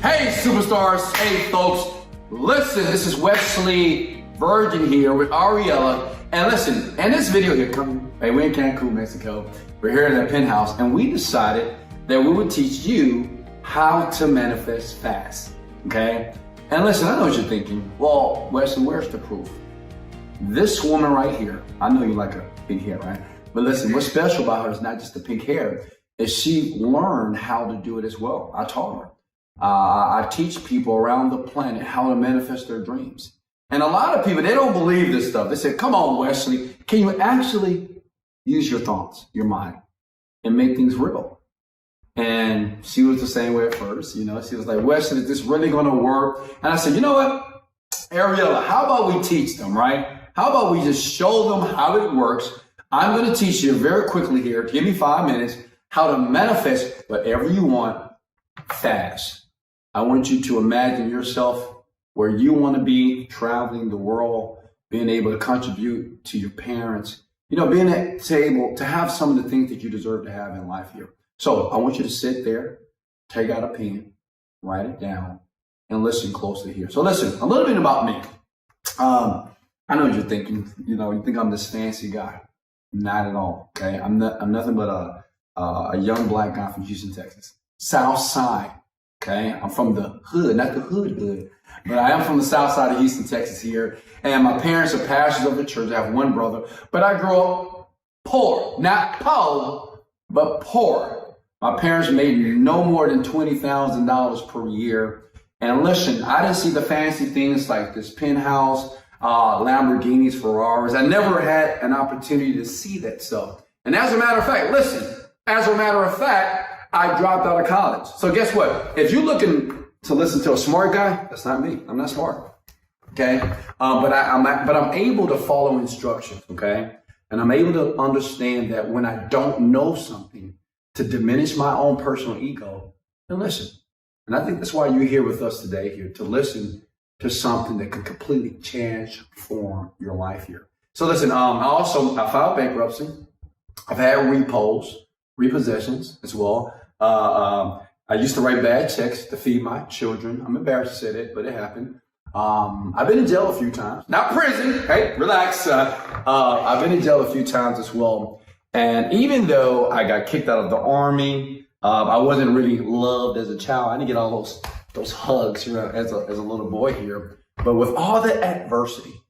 Hey, superstars. Hey, folks. Listen, this is Wesley Virgin here with Ariella. And listen, in this video here, we're in Cancun, Mexico. We're here in that penthouse, and we decided that we would teach you how to manifest fast, okay? And listen, I know what you're thinking. Well, Wesley, where's the proof? This woman right here, I know you like her pink hair, right? But listen, what's special about her is not just the pink hair, is she learned how to do it as well. I taught her. I teach people around the planet how to manifest their dreams. And a lot of people, they don't believe this stuff. They say, come on, Wesley, can you actually use your thoughts, your mind, and make things real? And she was the same way at first. You know, she was like, Wesley, is this really going to work? And I said, you know what, Ariella, how about we teach them, right? How about we just show them how it works? I'm going to teach you very quickly here. Give me 5 minutes, how to manifest whatever you want fast. I want you to imagine yourself where you want to be, traveling the world, being able to contribute to your parents, you know, being able to have some of the things that you deserve to have in life here. So I want you to sit there, take out a pen, write it down, and listen closely here. So listen, a little bit about me. I know what you're thinking. You know, you think I'm this fancy guy. Not at all, okay? I'm nothing but a young black guy from Houston, Texas. South Side, okay? I'm from the hood, not the hood, but I am from the south side of Houston, Texas here. And my parents are pastors of the church. I have one brother, but I grew up poor. Not poor, but poor. My parents made no more than $20,000 per year. And listen, I didn't see the fancy things like this penthouse, Lamborghinis, Ferraris. I never had an opportunity to see that stuff. And as a matter of fact, listen, I dropped out of college. So guess what? If you're looking to listen to a smart guy, that's not me. I'm not smart. Okay. But I'm able to follow instructions. Okay. And I'm able to understand that when I don't know something, to diminish my own personal ego, then listen. And I think that's why you're here with us today here, to listen to something that can completely transform your life here. So listen, I filed bankruptcy. I've had repossessions as well. I used to write bad checks to feed my children. I'm embarrassed to say that, but it happened. I've been in jail a few times. Not prison. Hey, relax. I've been in jail a few times as well. And even though I got kicked out of the Army, I wasn't really loved as a child. I didn't get all those hugs, you know, as a little boy here. But with all the adversity,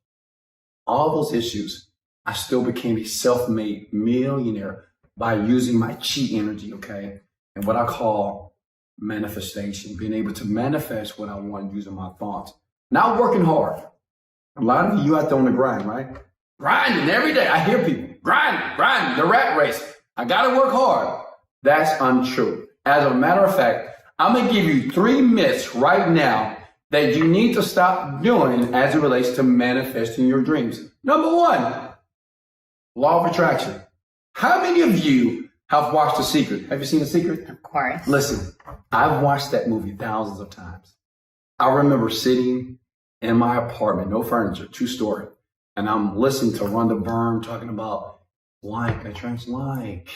all those issues, I still became a self-made millionaire by using my chi energy, okay? And what I call manifestation, being able to manifest what I want using my thoughts. Not working hard. A lot of you out there on the grind, right? Grinding every day. I hear people grinding, the rat race. I got to work hard. That's untrue. As a matter of fact, I'm going to give you 3 myths right now that you need to stop doing as it relates to manifesting your dreams. Number 1, law of attraction. How many of you have watched The Secret? Have you seen The Secret? Of course. Listen, I've watched that movie thousands of times. I remember sitting in my apartment, no furniture, 2-story, and I'm listening to Rhonda Byrne talking about attract like,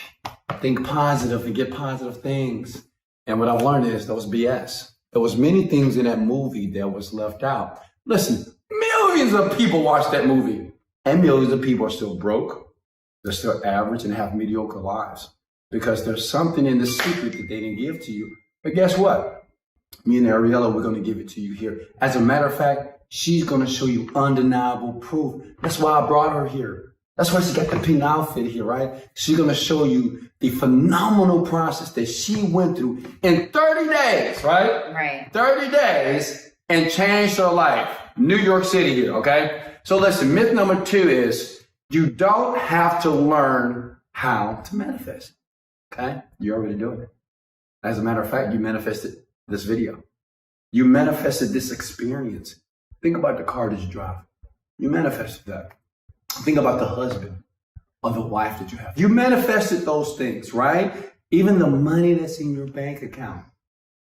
think positive and get positive things. And what I've learned is that was BS. There was many things in that movie that was left out. Listen, millions of people watched that movie, and millions of people are still broke. They're still average and have mediocre lives because there's something in The Secret that they didn't give to you. But guess what? Me and Ariella, we're going to give it to you here. As a matter of fact, she's going to show you undeniable proof. That's why I brought her here. That's why she got the pink outfit here, right? She's going to show you the phenomenal process that she went through in 30 days, right? Right. 30 days and changed her life. New York City here, okay? So listen, myth number 2 is you don't have to learn how to manifest, okay? You're already doing it. As a matter of fact, you manifested this video. You manifested this experience. Think about the car that you drive. You manifested that. Think about the husband or the wife that you have. You manifested those things, right? Even the money that's in your bank account.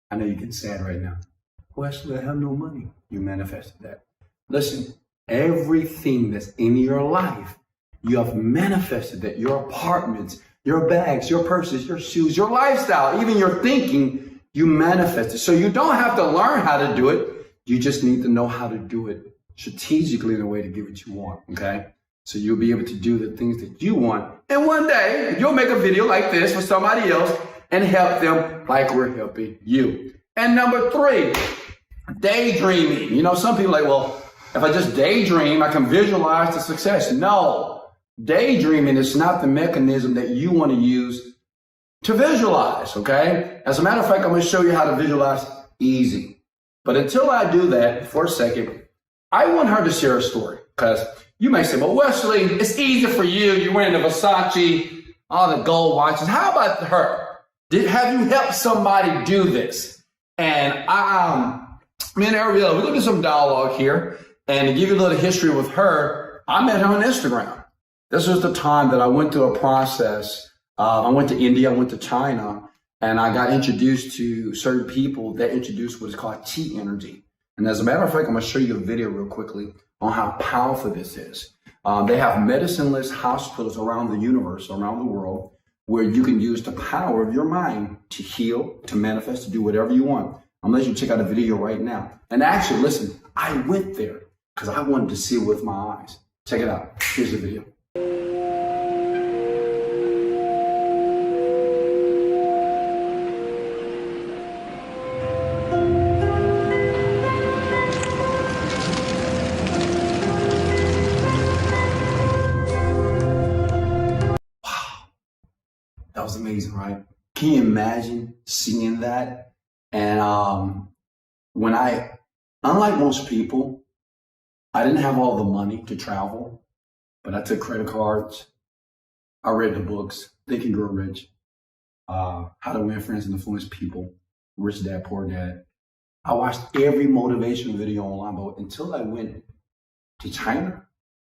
I know you're getting sad right now. Wesley, I have no money. You manifested that. Listen, everything that's in your life, you have manifested that. Your apartments, your bags, your purses, your shoes, your lifestyle, even your thinking, you manifest it. So you don't have to learn how to do it. You just need to know how to do it strategically in a way to get what you want, okay? So you'll be able to do the things that you want. And one day, you'll make a video like this for somebody else and help them like we're helping you. And number 3, daydreaming. You know, some people are like, well, if I just daydream, I can visualize the success. No, daydreaming is not the mechanism that you want to use to visualize, okay? As a matter of fact, I'm going to show you how to visualize easy. But until I do that, for a second, I want her to share a story, because you may say, well, Wesley, it's easy for you. You're wearing the Versace, all the gold watches. How about her? Have you helped somebody do this? And me and Ariella, we're going to do some dialogue here. And to give you a little history with her, I met her on Instagram. This was the time that I went through a process. I went to India, I went to China, and I got introduced to certain people that introduced what is called chi energy. And as a matter of fact, I'm going to show you a video real quickly on how powerful this is. They have medicineless hospitals around the universe, around the world, where you can use the power of your mind to heal, to manifest, to do whatever you want. I'm going to let you check out a video right now. And actually, listen, I went there because I wanted to see it with my eyes. Check it out. Here's the video. That was amazing, right? Can you imagine seeing that? And unlike most people, I didn't have all the money to travel, but I took credit cards. I read the books, Think and Grow Rich, How to Win Friends and Influence People, Rich Dad, Poor Dad. I watched every motivational video online, but until I went to China,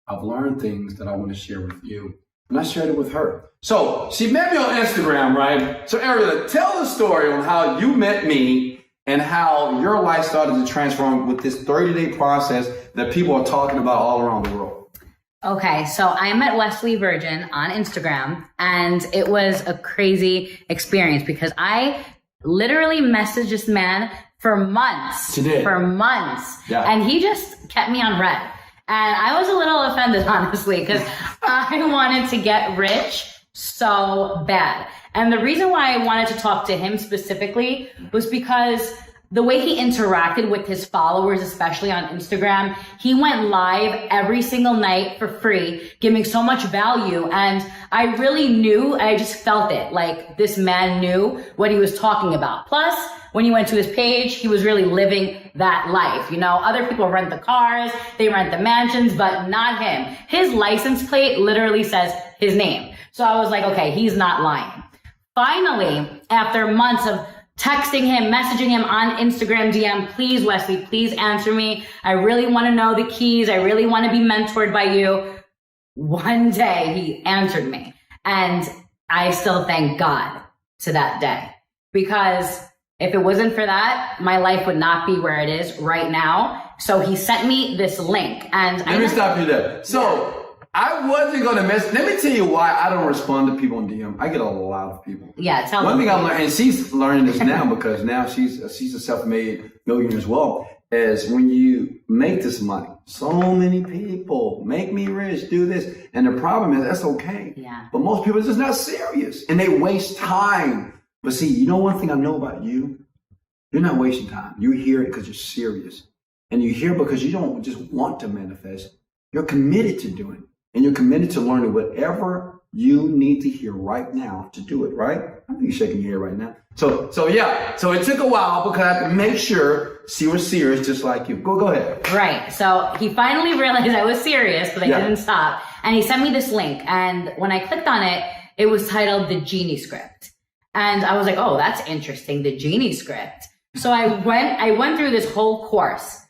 I've learned things that I want to share with you. And I shared it with her. So she met me on Instagram, right? So Ariella, tell the story on how you met me and how your life started to transform with this 30-day process that people are talking about all around the world. Okay, so I met Wesley Virgin on Instagram, and it was a crazy experience because I literally messaged this man for months. She did. For months. Yeah. And he just kept me on red. And I was a little offended, honestly, because I wanted to get rich so bad. And the reason why I wanted to talk to him specifically was because the way he interacted with his followers, especially on Instagram, he went live every single night for free, giving so much value. And I really knew, I just felt it, like this man knew what he was talking about. Plus, when you went to his page, he was really living that life. You know, other people rent the cars, they rent the mansions, but not him. His license plate literally says his name. So I was like, okay, he's not lying. Finally, after months of texting him, messaging him on Instagram DM, please, Wesley, please answer me. I really want to know the keys. I really want to be mentored by you. One day he answered me, and I still thank God to that day, because if it wasn't for that, my life would not be where it is right now. So he sent me this link, and let me stop you there. So I wasn't going to let me tell you why I don't respond to people on DM. I get a lot of people. Yeah, tell me. One thing I'm learning, and she's learning this now because now she's a self-made millionaire as well, is when you make this money, so many people make me rich, do this. And the problem is that's okay. Yeah. But most people are just not serious and they waste time. But see, you know one thing I know about you? You're not wasting time. You're here because you're serious. And you're here because you don't just want to manifest. You're committed to doing it. And you're committed to learning whatever you need to hear right now to do it, right? I think you're shaking your head right now. So yeah. So it took a while because I had to make sure she was serious just like you. Go ahead. Right. So he finally realized I was serious, but I didn't stop. And he sent me this link. And when I clicked on it, it was titled The Genie Script. And I was like, oh, that's interesting, the Genie Script. So I went through this whole course.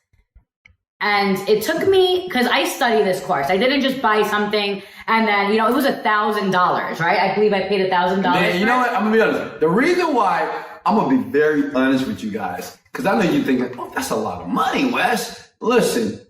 And it took me, because I studied this course. I didn't just buy something and then, it was $1,000, right? I believe I paid $1,000. Man, you know what? I'm going to be honest. The reason why, I'm going to be very honest with you guys, because I know you're thinking, oh, that's a lot of money, Wes. Listen,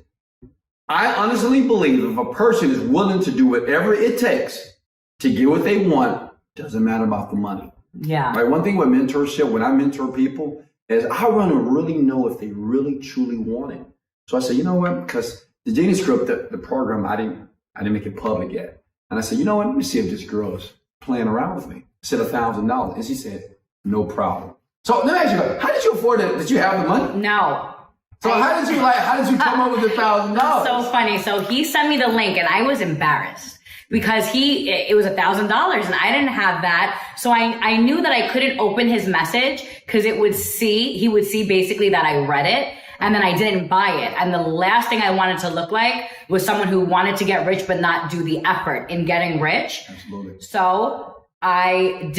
I honestly believe if a person is willing to do whatever it takes to get what they want, doesn't matter about the money. Yeah. Right. One thing with mentorship, when I mentor people, is I want to really know if they really truly want it. So I said, you know what? Because the Genie Script, the program, I didn't make it public yet. And I said, you know what? Let me see if this girl is playing around with me. I said $1,000, and she said, no problem. So let me ask you, how did you afford it? Did you have the money? No. So how did you come up with $1,000? So funny. So he sent me the link, and I was embarrassed because it was $1,000, and I didn't have that. So I knew that I couldn't open his message because he would see basically that I read it. And then I didn't buy it. And the last thing I wanted to look like was someone who wanted to get rich but not do the effort in getting rich. Absolutely. So I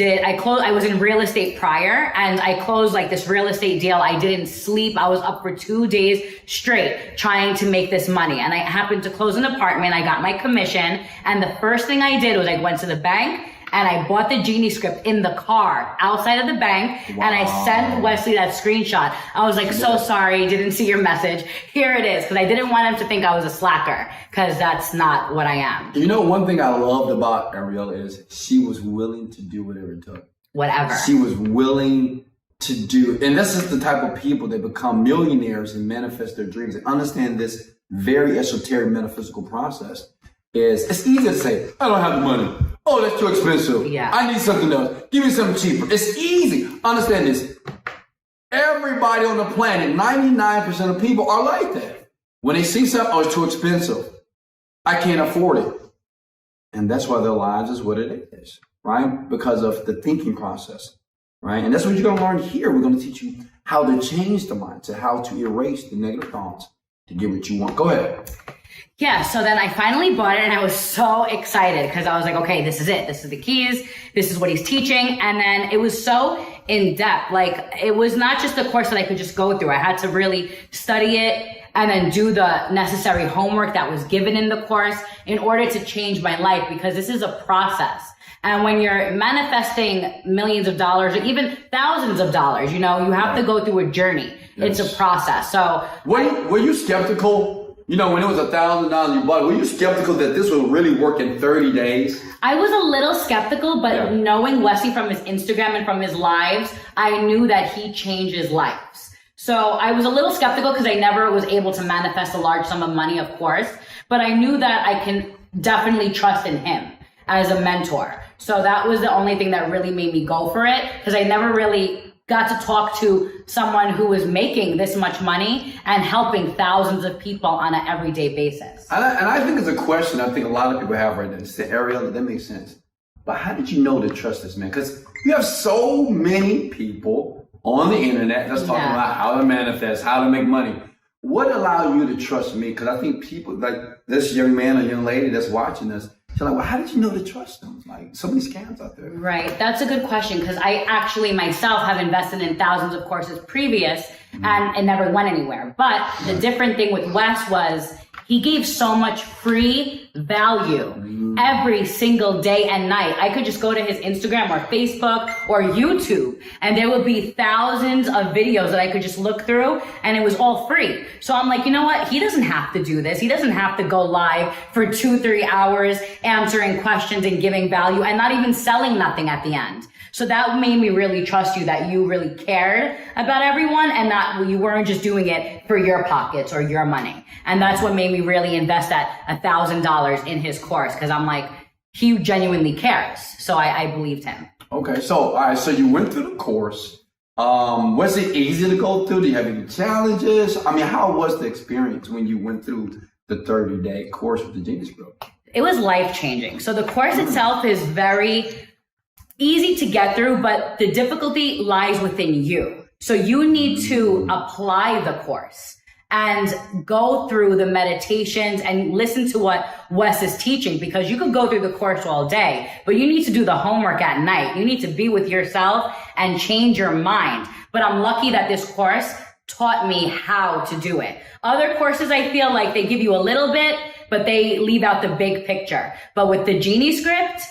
was in real estate prior, and I closed like this real estate deal. I didn't sleep. I was up for 2 days straight trying to make this money. And I happened to close an apartment. I got my commission. And the first thing I did was I went to the bank and I bought the Genie Script in the car outside of the bank. Wow. And I sent Wesley that screenshot. I was like, so sorry, didn't see your message. Here it is. Because I didn't want him to think I was a slacker, because that's not what I am. You know, one thing I loved about Ariella is she was willing to do whatever it took. Whatever. She was willing to do. And this is the type of people that become millionaires and manifest their dreams and understand this very esoteric metaphysical process. It's easy to say, I don't have the money. Oh, that's too expensive. Yeah. I need something else. Give me something cheaper. It's easy. Understand this. Everybody on the planet, 99% of people are like that. When they see something, oh, it's too expensive. I can't afford it. And that's why their lives is what it is, right? Because of the thinking process, right? And that's what you're going to learn here. We're going to teach you how to change the mindset, how to erase the negative thoughts to get what you want. Go ahead. Yeah, so then I finally bought it, and I was so excited because I was like, okay, this is it. This is the keys. This is what he's teaching. And then it was so in depth. Like, it was not just a course that I could just go through. I had to really study it and then do the necessary homework that was given in the course in order to change my life, because this is a process. And when you're manifesting millions of dollars or even thousands of dollars, you know, you have to go through a journey. Yes. It's a process. So were you skeptical? You know, when it was $1,000 you bought, were you skeptical that this would really work in 30 days? I was a little skeptical, but knowing Wesley from his Instagram and from his lives, I knew that he changes lives. So I was a little skeptical because I never was able to manifest a large sum of money, of course, but I knew that I can definitely trust in him as a mentor. So that was the only thing that really made me go for it, because I never really got to talk to someone who was making this much money and helping thousands of people on an everyday basis. And I think it's a question I think a lot of people have right now. It's the Ariella, that makes sense. But how did you know to trust this man? Because you have so many people on the internet that's talking about how to manifest, how to make money. What allowed you to trust me? Because I think people like this young man or young lady that's watching this, they're like, well, how did you know to trust them? Like, so many scams out there. Right. That's a good question, because I actually myself have invested in thousands of courses previous and it never went anywhere. But the different thing with Wes was he gave so much free value every single day and night. I could just go to his Instagram or Facebook or YouTube, and there would be thousands of videos that I could just look through, and it was all free. So I'm like, you know what? He doesn't have to do this. He doesn't have to go live for 2-3 hours answering questions and giving value and not even selling nothing at the end. So that made me really trust you, that you really cared about everyone and that you weren't just doing it for your pockets or your money. And that's what made me really invest that $1,000 in his course, because I'm like, he genuinely cares. So I believed him. Okay, so all right, so you went through the course. Was it easy to go through? Do you have any challenges? I mean, how was the experience when you went through the 30-day course with the Genie Script? It was life-changing. So the course itself is very easy to get through, but the difficulty lies within you. So you need to apply the course and go through the meditations and listen to what Wes is teaching, because you could go through the course all day, but you need to do the homework at night. You need to be with yourself and change your mind. But I'm lucky that this course taught me how to do it. Other courses, I feel like they give you a little bit, but they leave out the big picture. But with the Genie Script,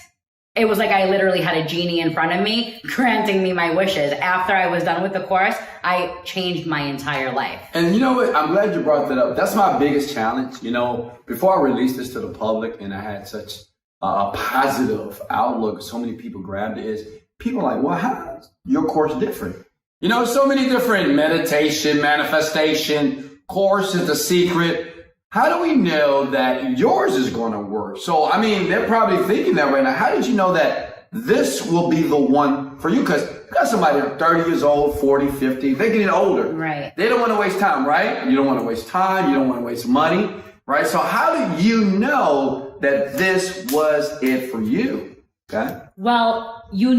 it was like I literally had a genie in front of me granting me my wishes. After I was done with the course, I changed my entire life. And you know what? I'm glad you brought that up. That's my biggest challenge. You know, before I released this to the public and I had such a positive outlook, so many people grabbed it, is people are like, well, how is your course different? You know, so many different meditation, manifestation, courses, the secret. How do we know that yours is going to work? So, I mean, they're probably thinking that right now. How did you know that this will be the one for you? Because you got somebody 30 years old, 40, 50, they're getting older. Right. They don't want to waste time, right? You don't want to waste time. You don't want to waste money, right? So how do you know that this was it for you? Okay. Well, you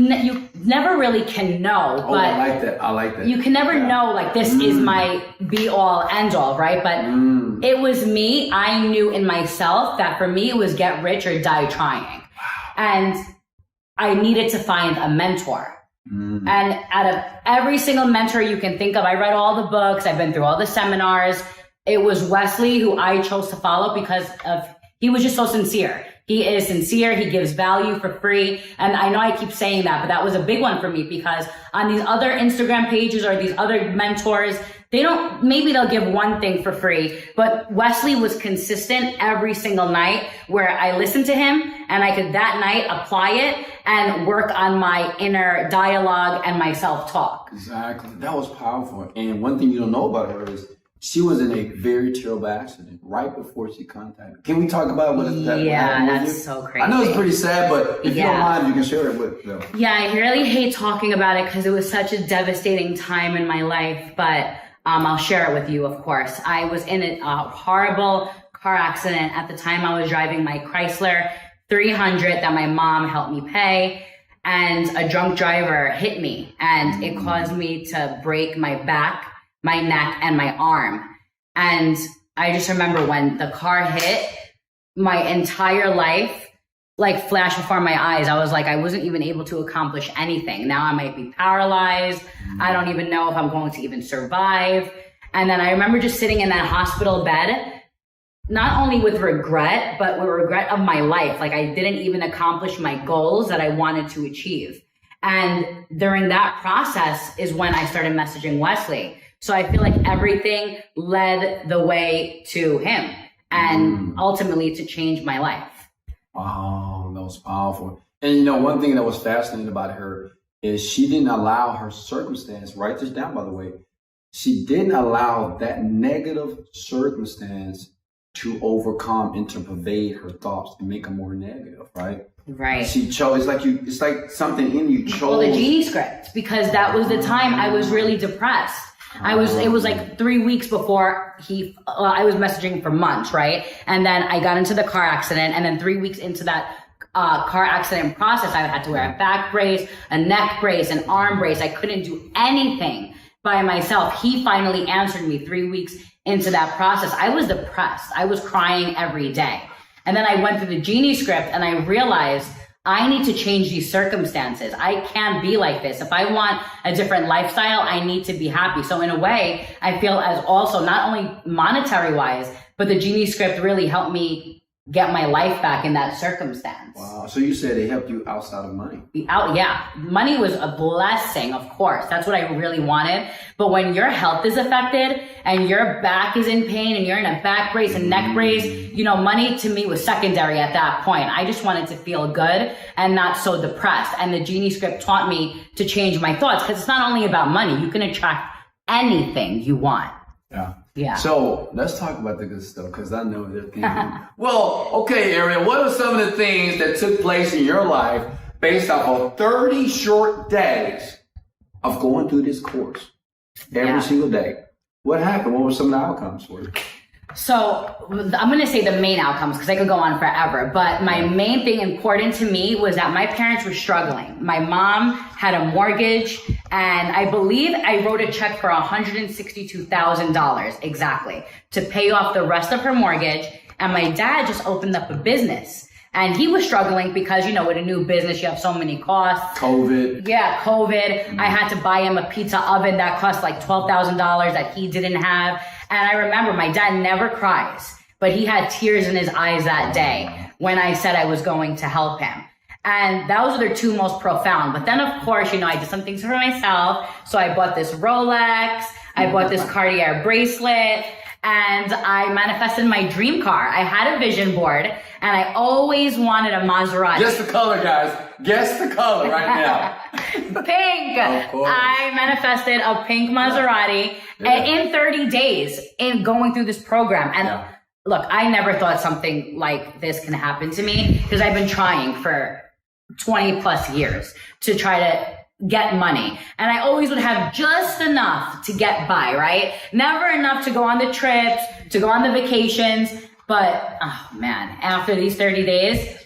never really can know, Oh, but I like that. I like that. you can never know, like, this is my be all end all, right? But it was me. I knew in myself that for me, it was get rich or die trying. And I needed to find a mentor. And out of every single mentor you can think of, I read all the books. I've been through all the seminars. It was Wesley who I chose to follow because he was just so sincere. He is sincere. He gives value for free. And I know I keep saying that, but that was a big one for me because on these other Instagram pages or these other mentors, maybe they'll give one thing for free, but Wesley was consistent every single night where I listened to him and I could that night apply it and work on my inner dialogue and my self-talk. Exactly. That was powerful. And one thing you don't know about her is she was in a very terrible accident right before she contacted. Can we talk about what that Yeah, happened with that's you? so crazy. I know it's pretty sad, but if you don't Yeah. mind, you can share it with them. Yeah, I really hate talking about it because it was such a devastating time in my life, but I'll share it with you, of course. I was in a horrible car accident. At the time, I was driving my Chrysler 300 that my mom helped me pay, and a drunk driver hit me, and it caused me to break my back, my neck, and my arm. And I just remember when the car hit, my entire life like flashed before my eyes. I was like, I wasn't even able to accomplish anything. Now I might be paralyzed. I don't even know if I'm going to even survive. And then I remember just sitting in that hospital bed, not only with regret, but with regret of my life. Like I didn't even accomplish my goals that I wanted to achieve. And during that process is when I started messaging Wesley. So I feel like everything led the way to him and ultimately to change my life. Wow, that was powerful. And you know, one thing that was fascinating about her is she didn't allow her circumstance, write this down by the way, she didn't allow that negative circumstance to overcome and to pervade her thoughts and make them more negative, right? Right. She chose, it's like something in you chose. Well, the Genie Script, because that was the time I was really depressed. It was like 3 weeks before I was messaging for months, right? And then I got into the car accident. And then 3 weeks into that car accident process, I had to wear a back brace, a neck brace, an arm brace. I couldn't do anything by myself. He finally answered me 3 weeks into that process. I was depressed. I was crying every day. And then I went through the Genie Script and I realized I need to change these circumstances. I can't be like this. If I want a different lifestyle, I need to be happy. So in a way, I feel as also not only monetary wise, but the Genie Script really helped me get my life back in that circumstance. Wow. So you said it helped you outside of money. Yeah. Money was a blessing, of course. That's what I really wanted. But when your health is affected and your back is in pain and you're in a back brace and neck brace, you know, money to me was secondary at that point. I just wanted to feel good and not so depressed. And the Genie Script taught me to change my thoughts because it's not only about money. You can attract anything you want. Yeah. Yeah. So let's talk about the good stuff because I know they're thinking. Well, okay, Ariel, what are some of the things that took place in your life based off of 30 short days of going through this course every single day? What happened? What were some of the outcomes for you? So I'm going to say the main outcomes because I could go on forever. But my main thing important to me was that my parents were struggling. My mom had a mortgage and I believe I wrote a check for $162,000 exactly to pay off the rest of her mortgage. And my dad just opened up a business. And he was struggling because, you know, with a new business, you have so many costs. COVID. Yeah, COVID. I had to buy him a pizza oven that cost like $12,000 that he didn't have. And I remember my dad never cries, but he had tears in his eyes that day when I said I was going to help him. And those are the two most profound. But then, of course, you know, I did some things for myself. So I bought this Rolex. I bought this Cartier bracelet. and I manifested my dream car. I had a vision board and I always wanted a Maserati. Guess the color, guys. Guess the color right now. Pink. Of course. I manifested a pink Maserati in 30 days in going through this program. And look, I never thought something like this can happen to me because I've been trying for 20 plus years to try to get money. And I always would have just enough to get by, right? Never enough to go on the trips, to go on the vacations. But, oh man, after these 30 days,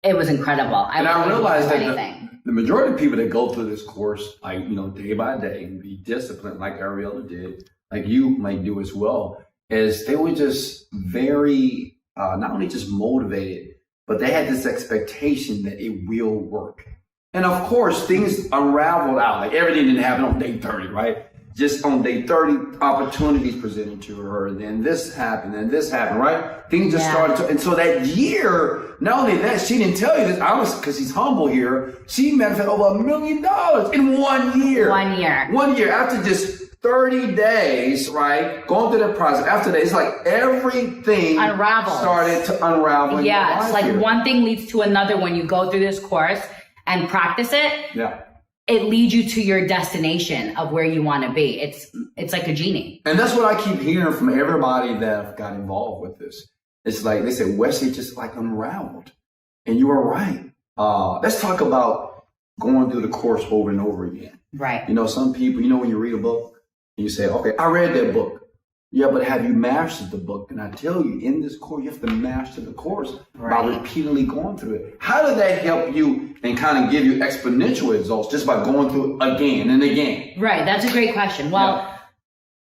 it was incredible. I realized that the majority of people that go through this course, like, you know, day by day and be disciplined like Ariella did, like you might do as well, is they were just very, not only just motivated, but they had this expectation that it will work. And of course, things unraveled out. Like everything didn't happen on day 30, right? Just on day 30, opportunities presented to her. Then this happened, and this happened, right? Things just started to, and so that year, not only that, she didn't tell you this, because she's humble here, she manifested over $1 million in 1 year. 1 year. 1 year, after just 30 days, right? Going through that process. After that, it's like everything started to unravel. Yeah, it's like one thing leads to another when you go through this course and practice it. Yeah. It leads you to your destination of where you want to be. It's like a genie. And that's what I keep hearing from everybody that got involved with this. It's like they said, Wesley just like unraveled. And you were right. Let's talk about going through the course over and over again. Right. You know, some people, you know, when you read a book and you say, okay, I read that book. Yeah, but have you mastered the book? And I tell you, in this course, you have to master the course by repeatedly going through it. How did that help you and kind of give you exponential results just by going through it again and again? Right, that's a great question. Well,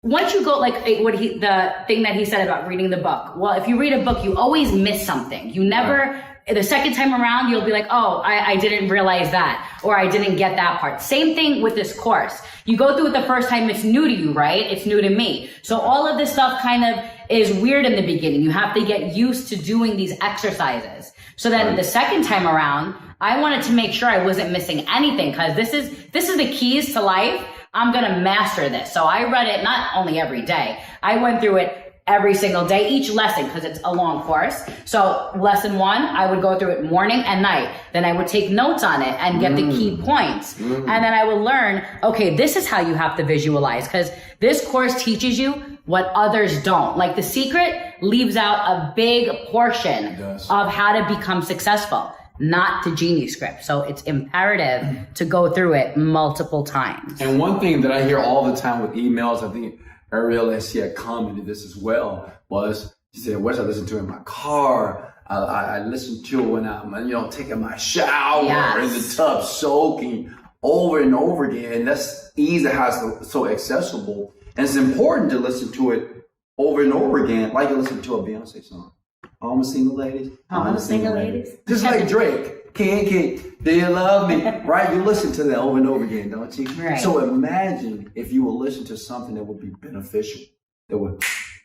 once you go, like the thing that he said about reading the book. Well, if you read a book, you always miss something. You never, the second time around, you'll be like, oh, I didn't realize that, or I didn't get that part. Same thing with this course. You go through it the first time, it's new to you, right? It's new to me. So all of this stuff kind of is weird in the beginning. You have to get used to doing these exercises. So then the second time around, I wanted to make sure I wasn't missing anything, because this is the keys to life. I'm going to master this. So I read it not only every day. I went through it every single day, each lesson, because it's a long course. So lesson 1, I would go through it morning and night. Then I would take notes on it and get the key points. And then I would learn, okay, this is how you have to visualize, because this course teaches you what others don't. Like The Secret leaves out a big portion of how to become successful, not the Genie Script. So it's imperative to go through it multiple times. And one thing that I hear all the time with emails, I think Ariella, she had commented this as well, was she said, Wes, I listen to it in my car. I listen to it when I'm, taking my shower in the tub, soaking over and over again. That's easy, how it's so accessible. And it's important to listen to it over and over again, like you listen to a Beyonce song. All the single ladies. All the single ladies. Just like Drake. Can't, do you love me? Right? You listen to that over and over again, don't you? Right. So imagine if you will listen to something that would be beneficial, that would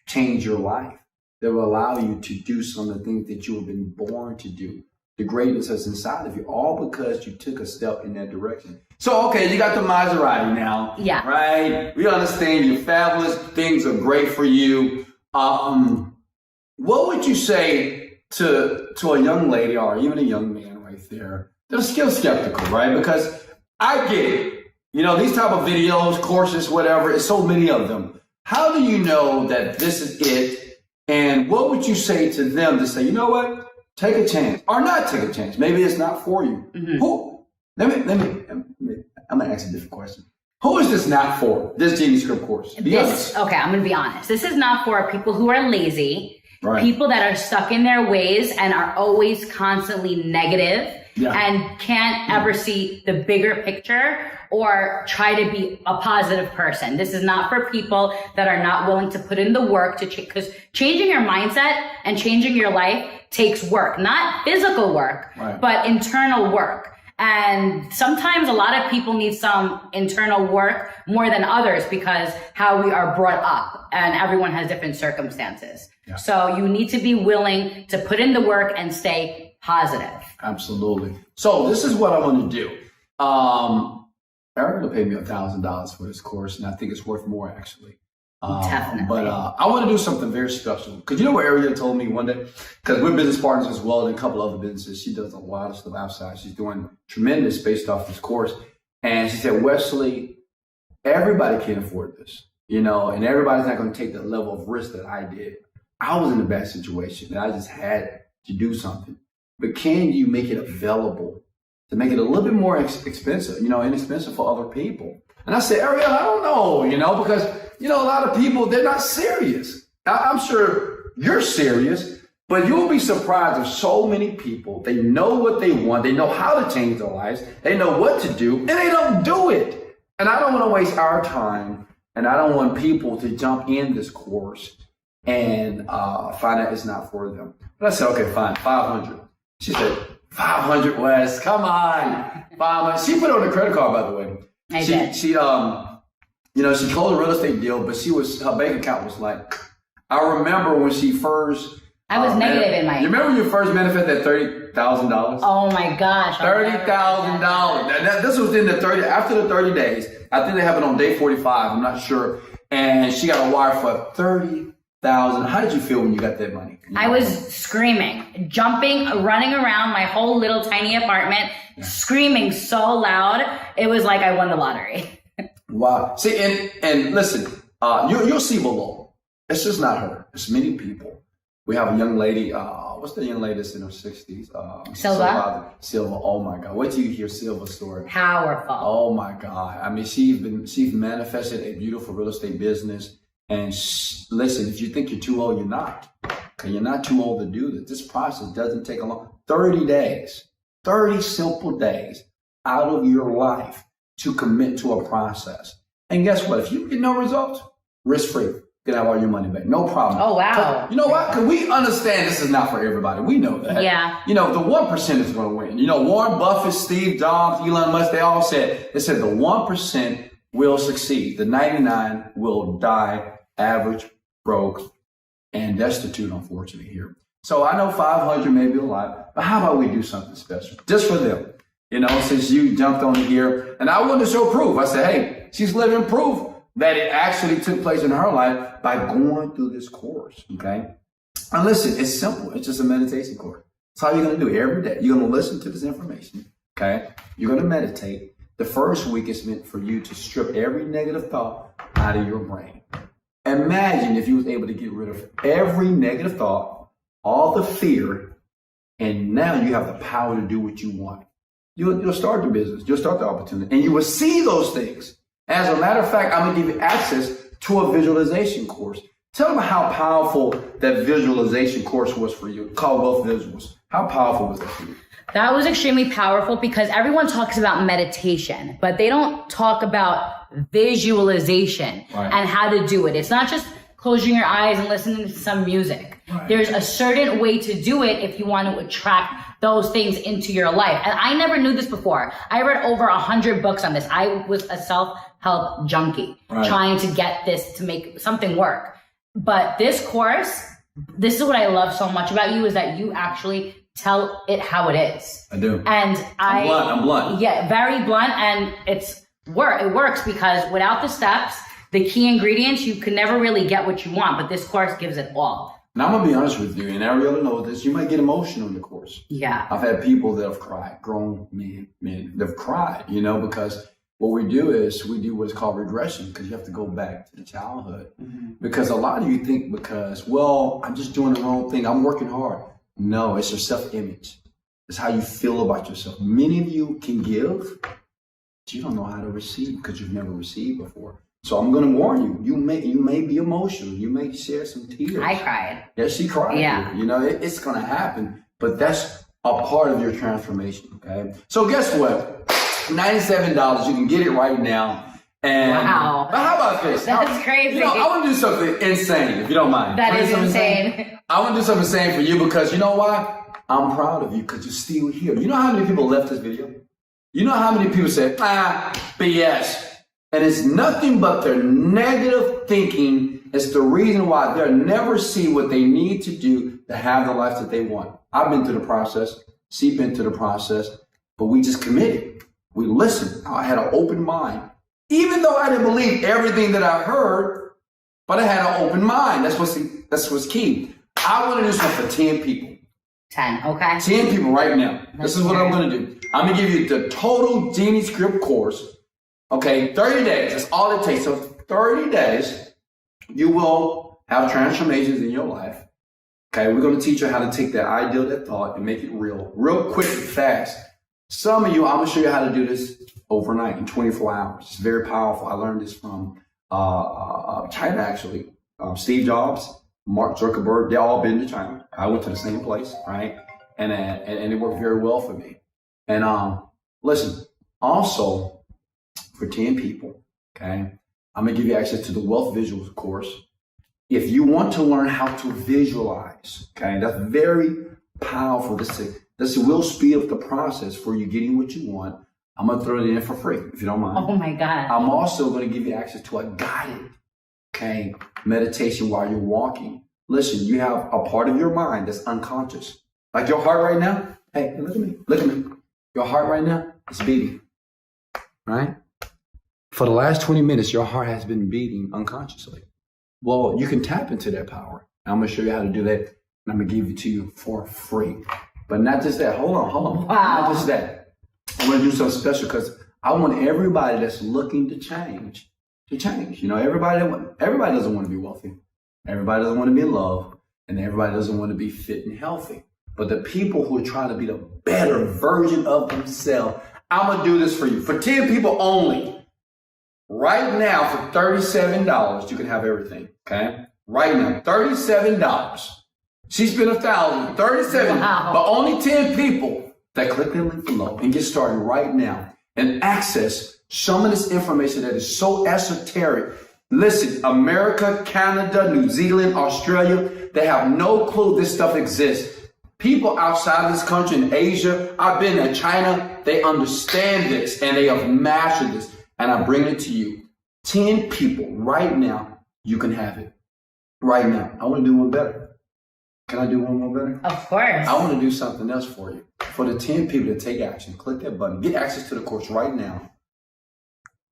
change your life, that will allow you to do some of the things that you have been born to do. The greatness that's inside of you, all because you took a step in that direction. So, okay, you got the Maserati now. Yeah. Right? We understand you're fabulous. Things are great for you. What would you say to a young lady or even a young man right there that are still skeptical, right? Because I get it. You know, these type of videos, courses, whatever, it's so many of them. How do you know that this is it? And what would you say to them to say, you know what? Take a chance or not take a chance. Maybe it's not for you. Who? I'm going to ask a different question. Who is this not for, this Genie Script course? Okay, I'm going to be honest. This is not for people who are lazy. Right. People that are stuck in their ways and are always constantly negative and can't ever see the bigger picture or try to be a positive person. This is not for people that are not willing to put in the work to change, because changing your mindset and changing your life takes work, not physical work, but internal work. And sometimes a lot of people need some internal work more than others because how we are brought up, and everyone has different circumstances. So you need to be willing to put in the work and stay positive. Absolutely. So this is what I want to do. Eric will pay me $1,000 for this course, and I think it's worth more actually. Definitely. But I want to do something very special. Because you know what Ariel told me one day? Because we're business partners as well and a couple other businesses. She does a lot of stuff outside. She's doing tremendous based off this course. And she said, Wesley, everybody can't afford this, you know, and everybody's not going to take the level of risk that I did. I was in a bad situation and I just had to do something. But can you make it available to make it a little bit more expensive, you know, inexpensive for other people? And I said, Ariel, I don't know, you know, because, you know, a lot of people, they're not serious. I'm sure you're serious, but you'll be surprised of so many people. They know what they want. They know how to change their lives. They know what to do, and they don't do it. And I don't want to waste our time, and I don't want people to jump in this course and find out it's not for them. But I said, okay, fine, 500. She said, 500, Wes, come on, 500. She put it on a credit card, by the way. She you know, she closed a real estate deal, but her bank account was like, I remember when she first. I was negative in my. You remember when you first manifested that $30,000? Oh my gosh. $30,000. This was in the 30, after the 30 days. I think they have it on day 45. I'm not sure. And she got a wire for $30,000. How did you feel when you got that money? I was screaming, jumping, running around my whole little tiny apartment, screaming so loud. It was like I won the lottery. Wow. See, and listen, you'll see below. It's just not her. It's many people. We have a young lady. What's the young lady that's in her 60s? Silva. Silva. Oh my God. Wait till you hear Silva's story. Powerful. Oh my God. I mean, she's manifested a beautiful real estate business. And listen, if you think you're too old, you're not. Okay, you're not too old to do this. This process doesn't take a long 30 days, 30 simple days out of your life to commit to a process. And guess what? If you get no results, risk-free. You can have all your money back. No problem. Oh, wow. You know what? Because we understand this is not for everybody. We know that. Yeah. You know, the 1% is going to win. You know, Warren Buffett, Steve Jobs, Elon Musk, they all said the 1% will succeed. The 99 will die average, broke, and destitute, unfortunately, here. So I know 500 may be a lot, but how about we do something special just for them? You know, since you jumped on here, and I wanted to show proof. I said, hey, she's living proof that it actually took place in her life by going through this course, okay? And listen, it's simple. It's just a meditation course. That's all you're going to do every day. You're going to listen to this information, okay? You're going to meditate. The first week is meant for you to strip every negative thought out of your brain. Imagine if you was able to get rid of every negative thought, all the fear, and now you have the power to do what you want. You'll start the business. You'll start the opportunity. And you will see those things. As a matter of fact, I'm going to give you access to a visualization course. Tell them how powerful that visualization course was for you, called Wealth Visuals. How powerful was that for you? That was extremely powerful because everyone talks about meditation, but they don't talk about visualization and how to do it. It's not just closing your eyes and listening to some music. Right. There's a certain way to do it if you want to attract those things into your life. And I never knew this before. I read over 100 books on this. I was a self-help junkie trying to get this to make something work. But this course, this is what I love so much about you, is that you actually tell it how it is. I do. And I'm blunt. Yeah, very blunt. And it works because without the steps, the key ingredients, you can never really get what you want. But this course gives it all. Now, I'm going to be honest with you, and Ariella knows this. You might get emotional in the course. Yeah. I've had people that have cried, grown men, they've cried, you know, because what we do is we do what's called regression, because you have to go back to the childhood. Mm-hmm. Because a lot of you think well, I'm just doing the wrong thing. I'm working hard. No, it's your self-image. It's how you feel about yourself. Many of you can give, but you don't know how to receive because you've never received before. So I'm going to warn you. You may be emotional. You may share some tears. I cried. Yeah, she cried. Yeah. You know, it's going to happen, but that's a part of your transformation. Okay. So guess what? $97. You can get it right now. And wow. But how about this? That's crazy. You know, I want to do something insane, if you don't mind. That is insane. I want to do something insane for you because you know why? I'm proud of you because you're still here. You know how many people left this video? You know how many people said, BS. And it's nothing but their negative thinking. It's the reason why they'll never see what they need to do to have the life that they want. I've been through the process. She's been through the process. But we just committed. We listened. I had an open mind. Even though I didn't believe everything that I heard, but I had an open mind. That's what's key. I want to do something for 10 people. 10, okay. 10 people right now. This is what I'm going to do. I'm going to give you the total Genie Script course. Okay, 30 days. That's all it takes. So 30 days, you will have transformations in your life. Okay, we're going to teach you how to take that idea, that thought, and make it real quick and fast. Some of you, I'm going to show you how to do this overnight in 24 hours. It's very powerful. I learned this from China, actually. Steve Jobs, Mark Zuckerberg, they all been to China. I went to the same place, right? And it worked very well for me. And listen, also for 10 people, okay, I'm going to give you access to the Wealth Visuals course. If you want to learn how to visualize, okay, that's very powerful. This will speed up the process for you getting what you want. I'm going to throw it in for free, if you don't mind. Oh my God. I'm also going to give you access to a guided, okay, meditation while you're walking. Listen, you have a part of your mind that's unconscious. Like your heart right now. Hey, look at me. Look at me. Your heart right now is beating, right? For the last 20 minutes, your heart has been beating unconsciously. Well, you can tap into that power. I'm going to show you how to do that, and I'm going to give it to you for free. But not just that. Hold on. Wow. Not just that. I'm going to do something special because I want everybody that's looking to change. You know, everybody doesn't want to be wealthy. Everybody doesn't want to be in love. And everybody doesn't want to be fit and healthy. But the people who are trying to be the better version of themselves, I'm going to do this for you. For 10 people only. Right now, for $37, you can have everything, okay? Right now, $37. She spent $1,000, $37, wow. But only 10 people that click the link below and get started right now and access some of this information that is so esoteric. Listen, America, Canada, New Zealand, Australia, they have no clue this stuff exists. People outside of this country in Asia, I've been to China, they understand this and they have mastered this. And I bring it to you. 10 people right now, you can have it. Right now. I want to do one better. Can I do one more better? Of course. I want to do something else for you. For the 10 people to take action, click that button. Get access to the course right now.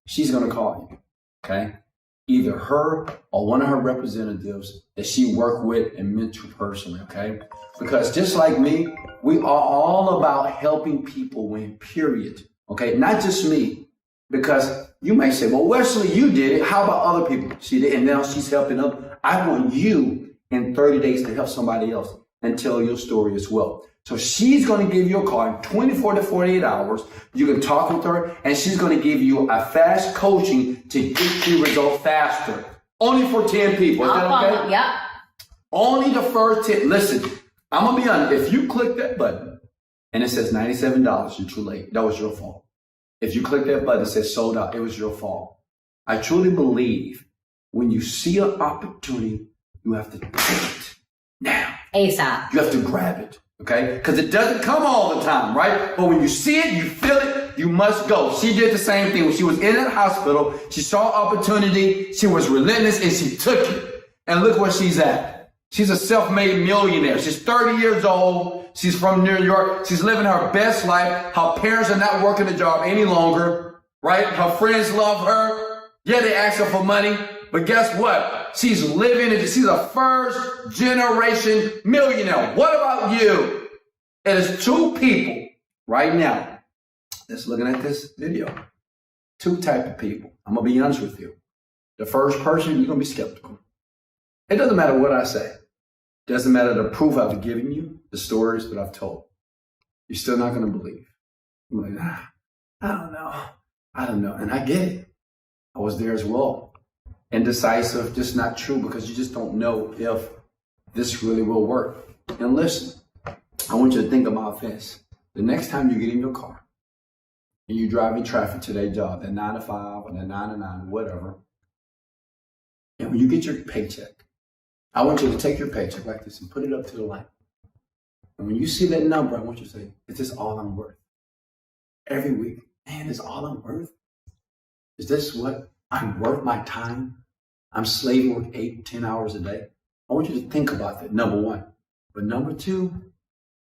She's going to call you. Okay? Either her or one of her representatives that she worked with and mentor personally. Okay? Because just like me, we are all about helping people win, period. Okay? Not just me. Because you may say, well, Wesley, you did it. How about other people? She did, and now she's helping them. I want you in 30 days to help somebody else and tell your story as well. So she's going to give you a call in 24 to 48 hours. You can talk with her, and she's going to give you a fast coaching to get you results faster. Only for 10 people. Is that okay? Yep. Only the first 10. Listen, I'm going to be honest. If you click that button and it says $97, you're too late. That was your fault. If you click that button that says sold out, it was your fault. I truly believe when you see an opportunity, you have to take it now. ASAP. You have to grab it, okay? Because it doesn't come all the time, right? But when you see it, you feel it, you must go. She did the same thing. When she was in that hospital, she saw opportunity, she was relentless, and she took it. And look where she's at. She's a self-made millionaire. She's 30 years old. She's from New York. She's living her best life. Her parents are not working a job any longer, right? Her friends love her. Yeah, they ask her for money. But guess what? She's living it. She's a first generation millionaire. What about you? It is 2 people right now that's looking at this video. 2 types of people. I'm going to be honest with you. The first person, you're going to be skeptical. It doesn't matter what I say. It doesn't matter the proof I've given you, the stories that I've told. You're still not going to believe. I'm like, I don't know. And I get it. I was there as well. Indecisive, just not true because you just don't know if this really will work. And listen, I want you to think about this. The next time you get in your car and you're driving traffic to that job, that 9 to 5 or that 9 to 9, whatever, and when you get your paycheck, I want you to take your paycheck like this and put it up to the light. And when you see that number, I want you to say, is this all I'm worth? Every week, man, is all I'm worth? Is this what I'm worth my time? I'm slaving with 8, 10 hours a day. I want you to think about that, number 1. But number 2,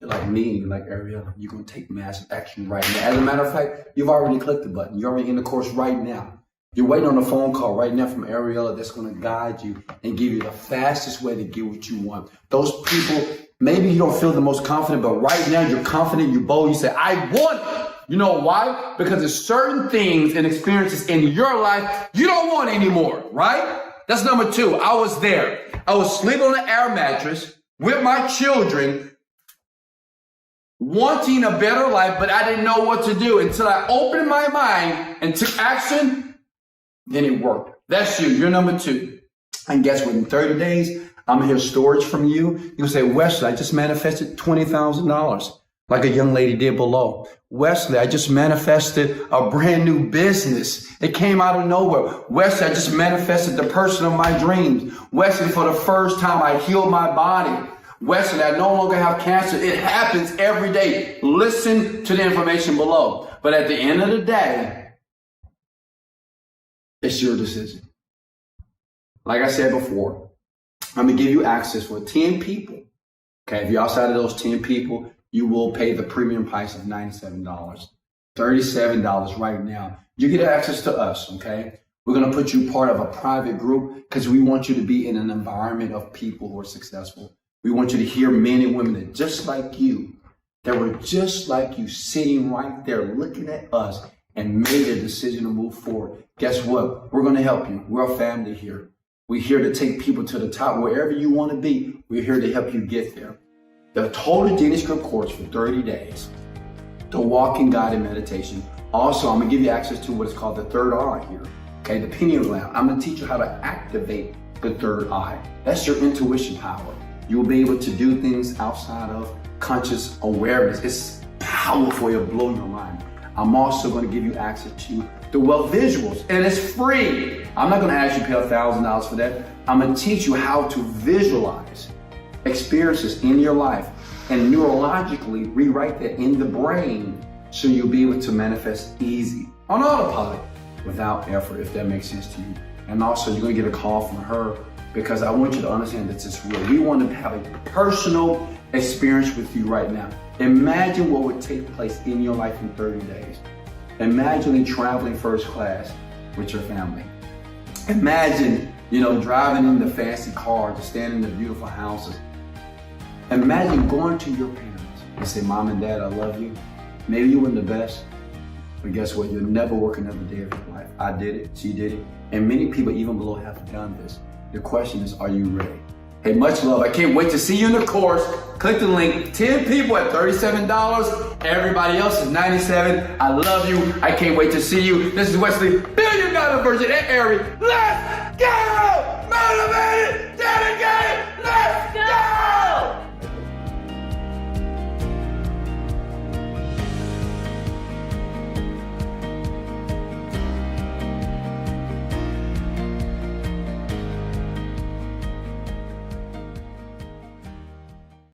you're like me, you're like Ariella. You're going to take massive action right now. As a matter of fact, you've already clicked the button. You're already in the course right now. You're waiting on a phone call right now from Ariella that's going to guide you and give you the fastest way to get what you want. Those people, maybe you don't feel the most confident, but right now you're confident, you're bold, you say, I want it. You know why? Because there's certain things and experiences in your life you don't want anymore, right? That's number 2. I was there. I was sleeping on an air mattress with my children, wanting a better life, but I didn't know what to do until I opened my mind and took action. Then it worked. That's you. You're number 2. And guess what? In 30 days, I'm gonna hear storage from you. You'll say, Wesley, I just manifested $20,000 like a young lady did below. Wesley, I just manifested a brand new business. It came out of nowhere. Wesley, I just manifested the person of my dreams. Wesley, for the first time, I healed my body. Wesley, I no longer have cancer. It happens every day. Listen to the information below. But at the end of the day, it's your decision. Like I said before, I'm going to give you access for 10 people. Okay, if you're outside of those 10 people, you will pay the premium price of $97. $37 right now. You get access to us, okay? We're going to put you part of a private group because we want you to be in an environment of people who are successful. We want you to hear men and women that just like you, that were just like you, sitting right there looking at us and made a decision to move forward. Guess what? We're going to help you. We're a family here. We're here to take people to the top. Wherever you want to be, we're here to help you get there. The total Genius Grip course for 30 days, the walking guided meditation. Also, I'm going to give you access to what is called the third eye here. Okay, the pineal gland. I'm going to teach you how to activate the third eye. That's your intuition power. You will be able to do things outside of conscious awareness. It's powerful. It'll blow your mind. I'm also going to give you access to the wealth visuals, and it's free. I'm not going to ask you to pay $1,000 for that. I'm going to teach you how to visualize experiences in your life and neurologically rewrite that in the brain so you'll be able to manifest easy on autopilot without effort, if that makes sense to you. And also, you're going to get a call from her because I want you to understand that it's real. We want to have a personal experience with you right now. Imagine what would take place in your life in 30 days. Imagine traveling first class with your family. Imagine, driving in the fancy cars, staying in the beautiful houses. Imagine going to your parents and say, Mom and Dad, I love you. Maybe you weren't the best, but guess what? You'll never work another day of your life. I did it, she did it, and many people even below have done this. The question is, are you ready? Hey, much love. I can't wait to see you in the course. Click the link. 10 people at $37. Everybody else is $97. I love you. I can't wait to see you. This is Wesley, $1 billion Virgin Area. Let's go! Motivated!